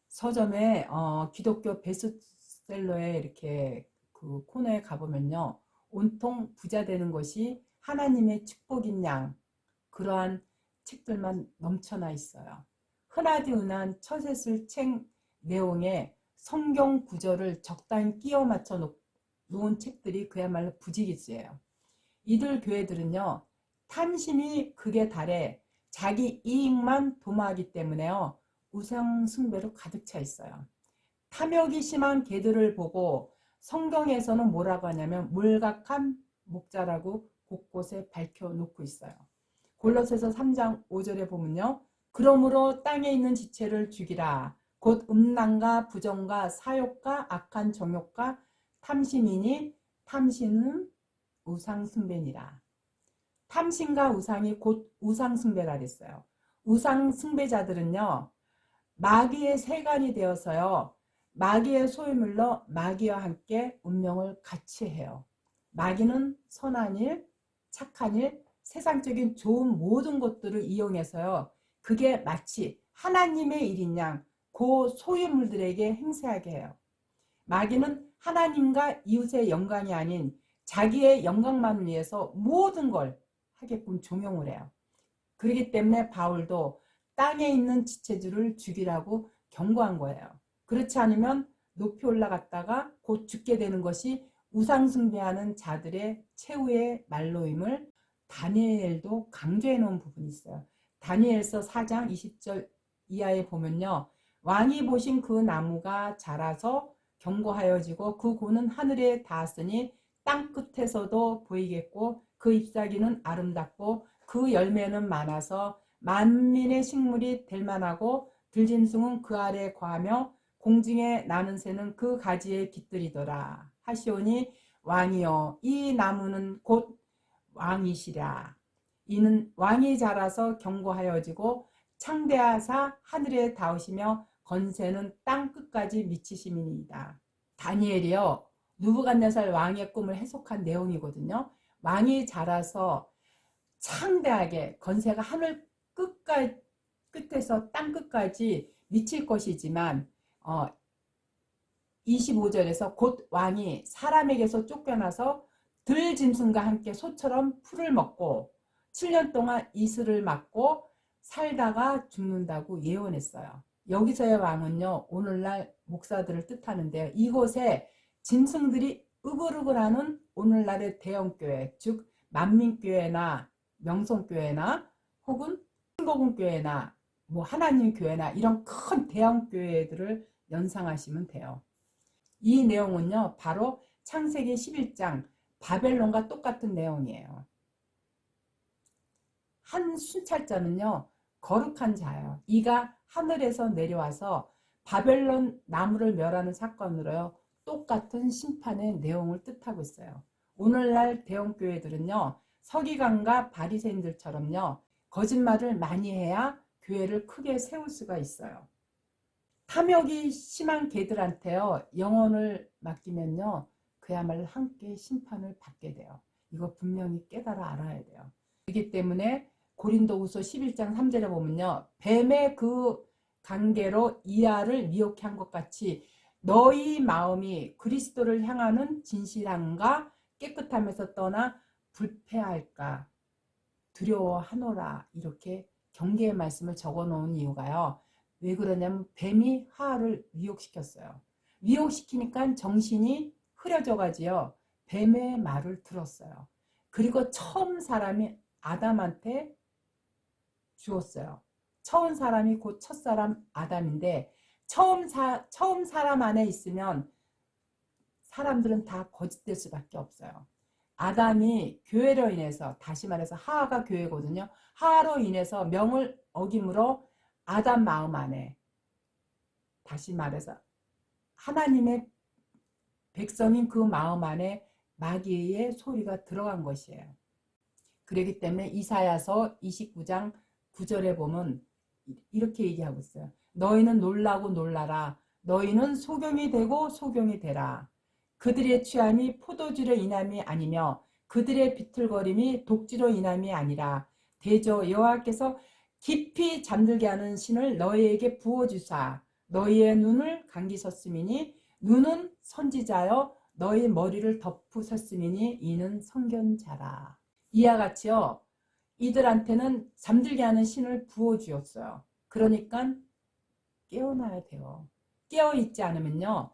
서점에 기독교 베스트셀러에 이렇게 그 코너에 가보면요, 온통 부자 되는 것이 하나님의 축복인 양, 그러한 책들만 넘쳐나 있어요. 흔하디 흔한 처세술 책 내용에 성경 구절을 적당히 끼워 맞춰 놓은 책들이 그야말로 부지기수예요. 이들 교회들은요, 탐심이 극에 달해 자기 이익만 도모하기 때문에요, 우상 숭배로 가득 차 있어요. 탐욕이 심한 개들을 보고 성경에서는 뭐라고 하냐면 몰각한 목자라고 곳곳에 밝혀놓고 있어요. 골로새서 3장 5절에 보면요, 그러므로 땅에 있는 지체를 죽이라. 곧 음란과 부정과 사욕과 악한 정욕과 탐심이니 탐심은 우상 숭배니라. 탐심과 우상이 곧 우상 숭배라 그랬어요. 우상 숭배자들은요, 마귀의 세간이 되어서요, 마귀의 소유물로 마귀와 함께 운명을 같이 해요. 마귀는 선한 일, 착한 일, 세상적인 좋은 모든 것들을 이용해서요, 그게 마치 하나님의 일인 양 그 소유물들에게 행세하게 해요. 마귀는 하나님과 이웃의 영광이 아닌 자기의 영광만을 위해서 모든 걸 하게끔 종용을 해요. 그렇기 때문에 바울도 땅에 있는 지체들을 죽이라고 경고한 거예요. 그렇지 않으면 높이 올라갔다가 곧 죽게 되는 것이 우상 숭배하는 자들의 최후의 말로임을 다니엘도 강조해 놓은 부분이 있어요. 다니엘서 4장 20절 이하에 보면요, 왕이 보신 그 나무가 자라서 견고하여지고 그 고는 하늘에 닿았으니 땅 끝에서도 보이겠고 그 잎사귀는 아름답고 그 열매는 많아서 만민의 식물이 될 만하고 들짐승은 그 아래 거하며 공중에 나는 새는 그 가지에 깃들이더라 하시오니 왕이여 이 나무는 곧 왕이시라. 이는 왕이 자라서 견고하여지고 창대하사 하늘에 닿으시며 건세는 땅 끝까지 미치심이니이다. 다니엘이요, 느부갓네살 왕의 꿈을 해석한 내용이거든요. 왕이 자라서 창대하게 건세가 하늘 끝까지, 끝에서 땅 끝까지 미칠 것이지만 25절에서 곧 왕이 사람에게서 쫓겨나서 들짐승과 함께 소처럼 풀을 먹고 7년 동안 이슬을 맞고 살다가 죽는다고 예언했어요. 여기서의 왕은요, 오늘날 목사들을 뜻하는데요, 이곳에 짐승들이 으글으글하는 오늘날의 대형교회, 즉 만민교회나 명성교회나 혹은 신복음교회나 뭐 하나님 교회나 이런 큰 대형교회들을 연상하시면 돼요. 이 내용은요, 바로 창세기 11장 바벨론과 똑같은 내용이에요. 한 순찰자는요, 거룩한 자예요. 이가 하늘에서 내려와서 바벨론 나무를 멸하는 사건으로요, 똑같은 심판의 내용을 뜻하고 있어요. 오늘날 대형교회들은요, 서기관과 바리새인들처럼요, 거짓말을 많이 해야 교회를 크게 세울 수가 있어요. 탐욕이 심한 개들한테요, 영혼을 맡기면요, 그야말로 함께 심판을 받게 돼요. 이거 분명히 깨달아 알아야 돼요. 그렇기 때문에 고린도후서 11장 3절에 보면요, 뱀의 그 관계로 이하를 미혹해 한 것 같이 너희 마음이 그리스도를 향하는 진실함과 깨끗함에서 떠나 불패할까 두려워하노라, 이렇게 경계의 말씀을 적어 놓은 이유가요, 왜 그러냐면 뱀이 하와를 미혹시켰어요. 미혹시키니까 정신이 흐려져 가지요, 뱀의 말을 들었어요. 그리고 처음 사람이 아담한테 주었어요. 처음 사람이 곧 첫사람 아담인데 처음 사람 안에 있으면 사람들은 다 거짓될 수밖에 없어요. 아담이 교회로 인해서, 다시 말해서 하와가 교회거든요. 하와로 인해서 명을 어김으로 아담 마음 안에, 다시 말해서 하나님의 백성인 그 마음 안에 마귀의 소리가 들어간 것이에요. 그렇기 때문에 이사야서 29장 9절에 보면 이렇게 얘기하고 있어요. 너희는 놀라고 놀라라. 너희는 소경이 되고 소경이 되라. 그들의 취함이 포도주로 인함이 아니며 그들의 비틀거림이 독주로 인함이 아니라 대저 여호와께서 깊이 잠들게 하는 신을 너희에게 부어주사 너희의 눈을 감기셨음이니 눈은 선지자여 너희 머리를 덮으셨음이니 이는 선견자라. 이와 같이요. 이들한테는 잠들게 하는 신을 부어주었어요. 그러니까 깨어나야 돼요. 깨어있지 않으면요.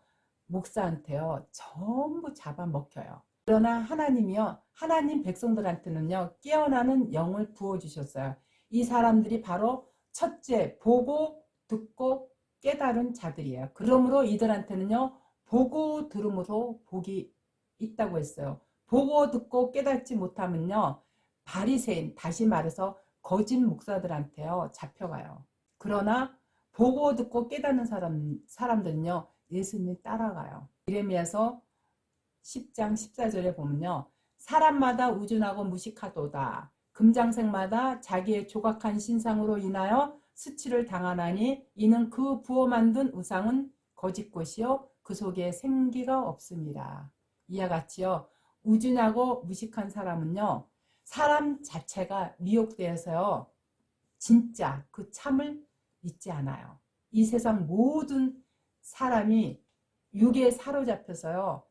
목사한테요. 전부 잡아먹혀요. 그러나 하나님이요. 하나님 백성들한테는요. 깨어나는 영을 부어주셨어요. 이 사람들이 바로 첫째 보고 듣고 깨달은 자들이에요. 그러므로 이들한테는요. 보고 들음으로 복이 있다고 했어요. 보고 듣고 깨닫지 못하면요. 바리새인 다시 말해서 거짓 목사들한테요. 잡혀가요. 그러나 보고 듣고 깨닫는 사람들은요. 예수님 따라가요. 예레미야서 10장 14절에 보면요. 사람마다 우준하고 무식하도다. 금장색마다 자기의 조각한 신상으로 인하여 수치를 당하나니 이는 그 부어 만든 우상은 거짓것이요 그 속에 생기가 없습니다. 이와 같이요. 우준하고 무식한 사람은요. 사람 자체가 미혹되어서요. 진짜 그 참을 믿지 않아요. 이 세상 모든 사람이 육에 사로잡혀서요.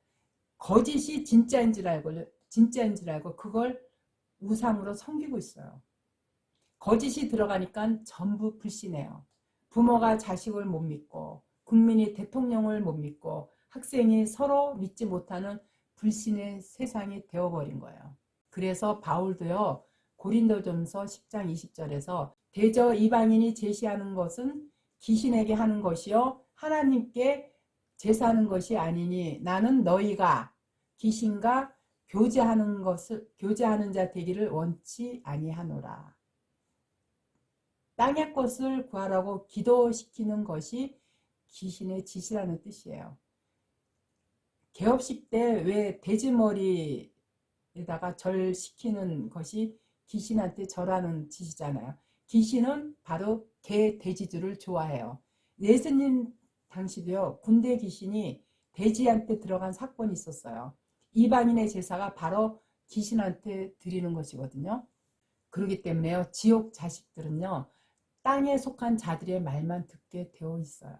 거짓이 진짜인 줄 알고 그걸 우상으로 섬기고 있어요. 거짓이 들어가니까 전부 불신해요. 부모가 자식을 못 믿고 국민이 대통령을 못 믿고 학생이 서로 믿지 못하는 불신의 세상이 되어버린 거예요. 그래서 바울도요. 고린도전서 10장 20절에서 대저 이방인이 제시하는 것은 귀신에게 하는 것이요 하나님께 제사하는 것이 아니니 나는 너희가 귀신과 교제하는 자 되기를 원치 아니하노라. 땅의 것을 구하라고 기도시키는 것이 귀신의 짓이라는 뜻이에요. 개업식 때 왜 돼지머리에다가 절시키는 것이 귀신한테 절하는 짓이잖아요. 귀신은 바로 개, 돼지들을 좋아해요. 예수님 당시도요. 군대 귀신이 돼지한테 들어간 사건이 있었어요. 이방인의 제사가 바로 귀신한테 드리는 것이거든요. 그렇기 때문에요. 지옥 자식들은요. 땅에 속한 자들의 말만 듣게 되어 있어요.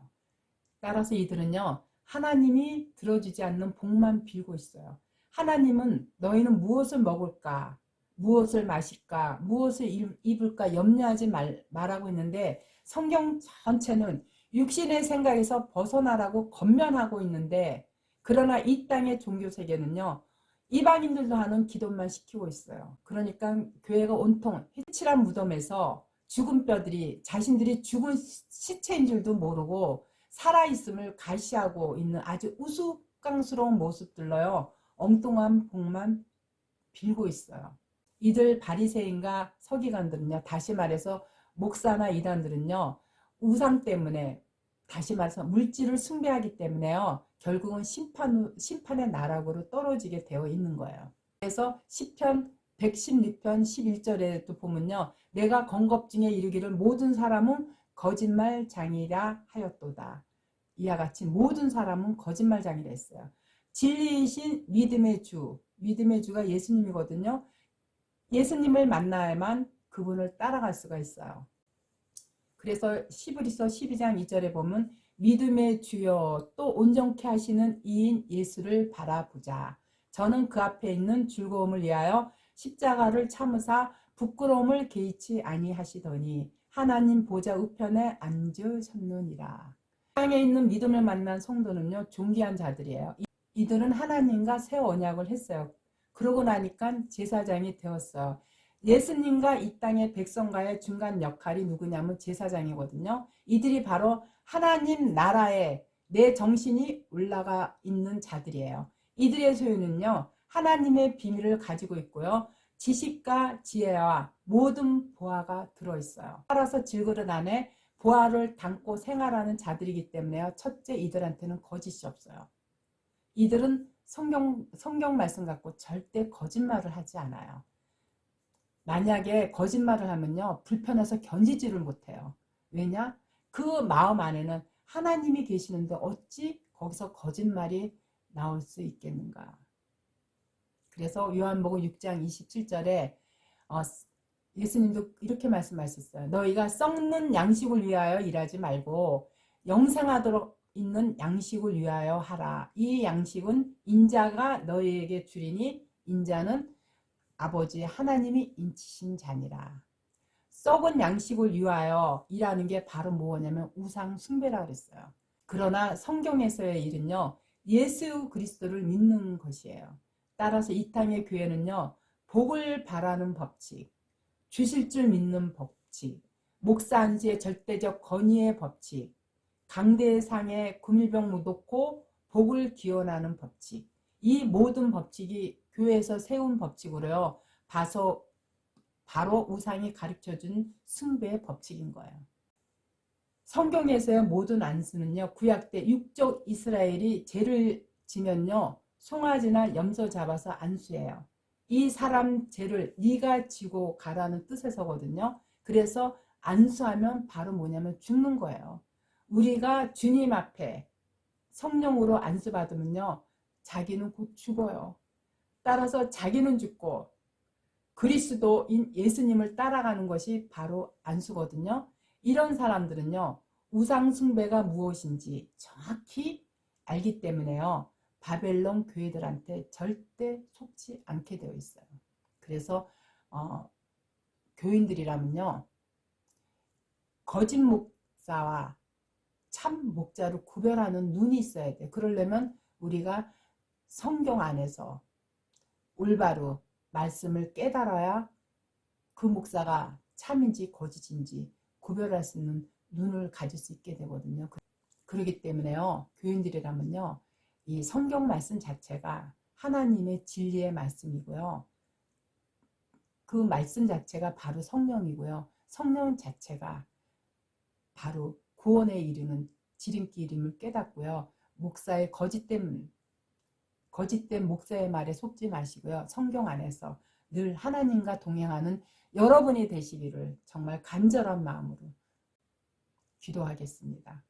따라서 이들은요. 하나님이 들어주지 않는 복만 빌고 있어요. 하나님은 너희는 무엇을 먹을까? 무엇을 마실까? 무엇을 입을까? 염려하지 말라고 했는데 성경 전체는 육신의 생각에서 벗어나라고 권면하고 있는데 그러나 이 땅의 종교 세계는요. 이방인들도 하는 기도만 시키고 있어요. 그러니까 교회가 온통 해칠한 무덤에서 죽은 뼈들이 자신들이 죽은 시체인 줄도 모르고 살아있음을 가시하고 있는 아주 우스꽝스러운 모습들로요. 엉뚱한 복만 빌고 있어요. 이들 바리새인과 서기관들은요. 다시 말해서 목사나 이단들은요. 우상 때문에 다시 말해서 물질을 숭배하기 때문에요. 결국은 심판의 나락으로 떨어지게 되어 있는 거예요. 그래서 시편 116편 11절에도 보면요. 내가 건겁증에 이르기를 모든 사람은 거짓말장이라 하였도다. 이와 같이 모든 사람은 거짓말장이라 했어요. 진리이신 믿음의 주가 예수님이거든요. 예수님을 만나야만 그분을 따라갈 수가 있어요. 그래서 히브리서 12장 2절에 보면 믿음의 주여 또 온전케 하시는 이인 예수를 바라보자. 저는 그 앞에 있는 즐거움을 위하여 십자가를 참으사 부끄러움을 개의치 아니하시더니 하나님 보좌 우편에 앉으셨느니라. 땅에 있는 믿음을 만난 성도는요. 존귀한 자들이에요. 이들은 하나님과 새 언약을 했어요. 그러고 나니까 제사장이 되었어요. 예수님과 이 땅의 백성과의 중간 역할이 누구냐면 제사장이거든요. 이들이 바로 하나님 나라에 내 정신이 올라가 있는 자들이에요. 이들의 소유는요. 하나님의 비밀을 가지고 있고요. 지식과 지혜와 모든 보화가 들어있어요. 따라서 질그릇 안에 보화를 담고 생활하는 자들이기 때문에요. 첫째, 이들한테는 거짓이 없어요. 이들은 성경 말씀 갖고 절대 거짓말을 하지 않아요. 만약에 거짓말을 하면요. 불편해서 견디지를 못해요. 왜냐? 그 마음 안에는 하나님이 계시는데 어찌 거기서 거짓말이 나올 수 있겠는가. 그래서 요한복음 6장 27절에 예수님도 이렇게 말씀하셨어요. 너희가 썩는 양식을 위하여 일하지 말고 영생하도록 있는 양식을 위하여 하라. 이 양식은 인자가 너희에게 주리니 인자는 아버지 하나님이 인치신 자니라. 썩은 양식을 위하여 일하는 게 바로 뭐냐면 우상 숭배라 그랬어요. 그러나 성경에서의 일은요, 예수 그리스도를 믿는 것이에요. 따라서 이 땅의 교회는요, 복을 바라는 법칙, 주실 줄 믿는 법칙, 목사 안수의 절대적 권위의 법칙, 강대상에 금일병 묻었고 복을 기원하는 법칙, 이 모든 법칙이 교회에서 세운 법칙으로요, 바로 우상이 가르쳐준 숭배의 법칙인 거예요. 성경에서의 모든 안수는요, 구약 때 육족 이스라엘이 죄를 지면요, 송아지나 염소 잡아서 안수해요. 이 사람 죄를 네가 지고 가라는 뜻에서거든요. 그래서 안수하면 바로 뭐냐면 죽는 거예요. 우리가 주님 앞에 성령으로 안수받으면요, 자기는 곧 죽어요. 따라서 자기는 죽고 그리스도인 예수님을 따라가는 것이 바로 안수거든요. 이런 사람들은요, 우상 숭배가 무엇인지 정확히 알기 때문에요, 바벨론 교회들한테 절대 속지 않게 되어 있어요. 그래서 교인들이라면요, 거짓 목사와 참 목자를 구별하는 눈이 있어야 돼. 그러려면 우리가 성경 안에서 올바로 말씀을 깨달아야 그 목사가 참인지 거짓인지 구별할 수 있는 눈을 가질 수 있게 되거든요. 그렇기 때문에요, 교인들이라면요, 이 성경 말씀 자체가 하나님의 진리의 말씀이고요, 그 말씀 자체가 바로 성령이고요, 성령 자체가 바로 구원에 이르는 지름길임을 깨닫고요, 목사의 거짓된 목사의 말에 속지 마시고요, 성경 안에서 늘 하나님과 동행하는 여러분이 되시기를 정말 간절한 마음으로 기도하겠습니다.